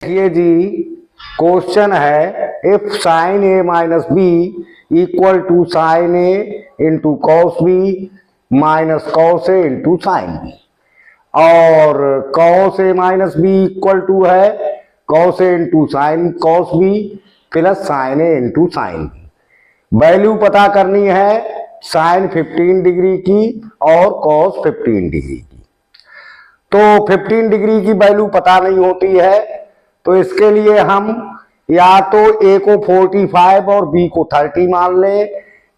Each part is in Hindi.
देखिए जी, क्वेश्चन है if sine A minus B equal to sine A into cos B minus cos A into sine B, और cos A minus B equal to है cos A into sine cos B plus sine A into sine B. Value पता करनी है साइन 15 डिग्री की और कॉस 15 डिग्री की। तो 15 डिग्री की वैल्यू पता नहीं होती है, तो इसके लिए हम या तो ए को 45 और बी को 30 मान लें,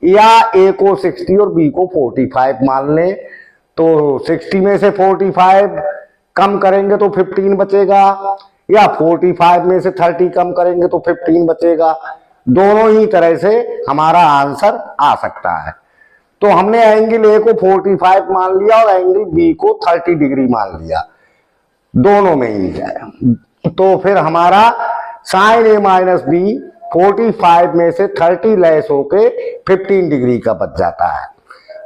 या ए को 60 और बी को 45 मान लें। तो 60 में से 45 कम करेंगे तो 15 बचेगा, या 45 में से 30 कम करेंगे तो 15 बचेगा। दोनों ही तरह से हमारा आंसर आ सकता है। तो हमने एंगल ए को 45 मान लिया और एंगल बी को 30 डिग्री मान लिया, दोनों में ही है। तो फिर हमारा साइन ए माइनस बी 45 में से 30 लेस होके 15 डिग्री का बच जाता है।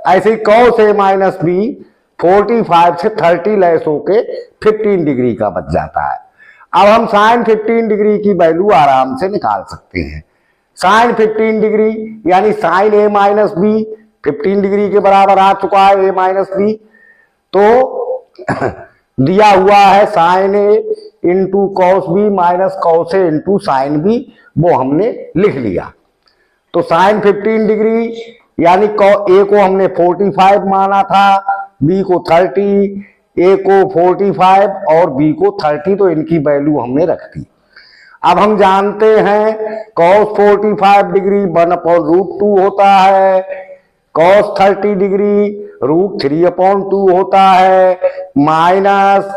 ऐसे ही कॉस ए माइनस बी 45 से 30 लेस होके 15 डिग्री का बच जाता है। अब हम साइन 15 डिग्री की वैल्यू आराम से निकाल सकते हैं। साइन 15 डिग्री यानी sign A minus B 15 degree के बराबर आ चुका है ए माइनस बी। तो दिया हुआ है sine A into cos B minus cos A into sine B, वो हमने लिख लिया। तो साइन 15 डिग्री यानी ए को हमने 45 माना था, बी को 30, ए को 45 और बी को 30, तो इनकी वैल्यू हमने रख दी। अब हम जानते हैं कॉस 45 डिग्री 1/√2 होता है, कॉस 30 डिग्री √3/2 होता है, माइनस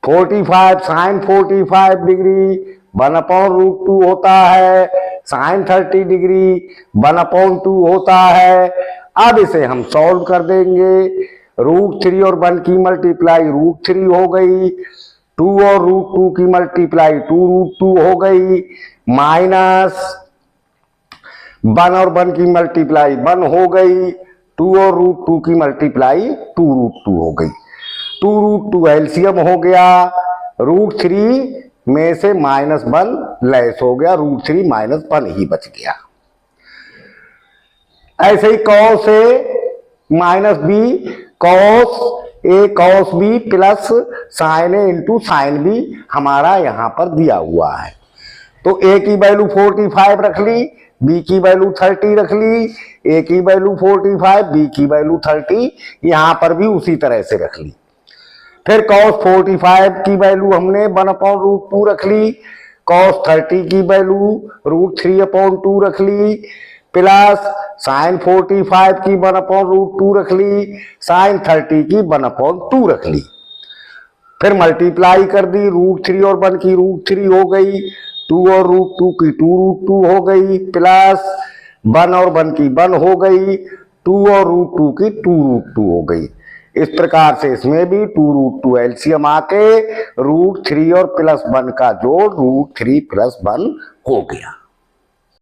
45 साइन 45 डिग्री 1/√2 होता है, साइन 30 डिग्री 1/2 होता है। अब इसे हम सॉल्व कर देंगे। √3 और 1 की मल्टीप्लाई √3 हो गई, 2 और √2 की मल्टीप्लाई 2√2 हो गई, माइनस 1 और 1 की मल्टीप्लाई 1 हो गई, 2 और √2 की मल्टीप्लाई 2√2 हो गई। 2√2 एलसीएम हो गया, √3 में से -1 लेस हो गया, √3 -1 ही बच गया। ऐसे ही cos A minus B cos B plus sine A into sine B हमारा यहां पर दिया हुआ है। तो ए की वैल्यू 45 रख ली, बी की वैल्यू 30 रख ली, ए की वैल्यू 45, बी की वैल्यू 30, यहां पर भी उसी तरह से रख ली। फिर cos 45 की वैल्यू हमने 1/√2 रख ली, cos 30 की वैल्यू √3/2 रख ली, प्लस साइन 45 की 1/√2 रख ली, साइन 30 की 1/2 रख ली। फिर मल्टीप्लाई कर दी, √3 और 1 की √3 हो गई, 2 और √2 की 2√2 हो गई, प्लस 1 और 1 की 1 हो गई, 2 और √2 की 2√2 हो गई। इस प्रकार से इसमें भी 2√2 एलसीएम आके √3 और +1 का जोड़ √3 + 1 हो गया।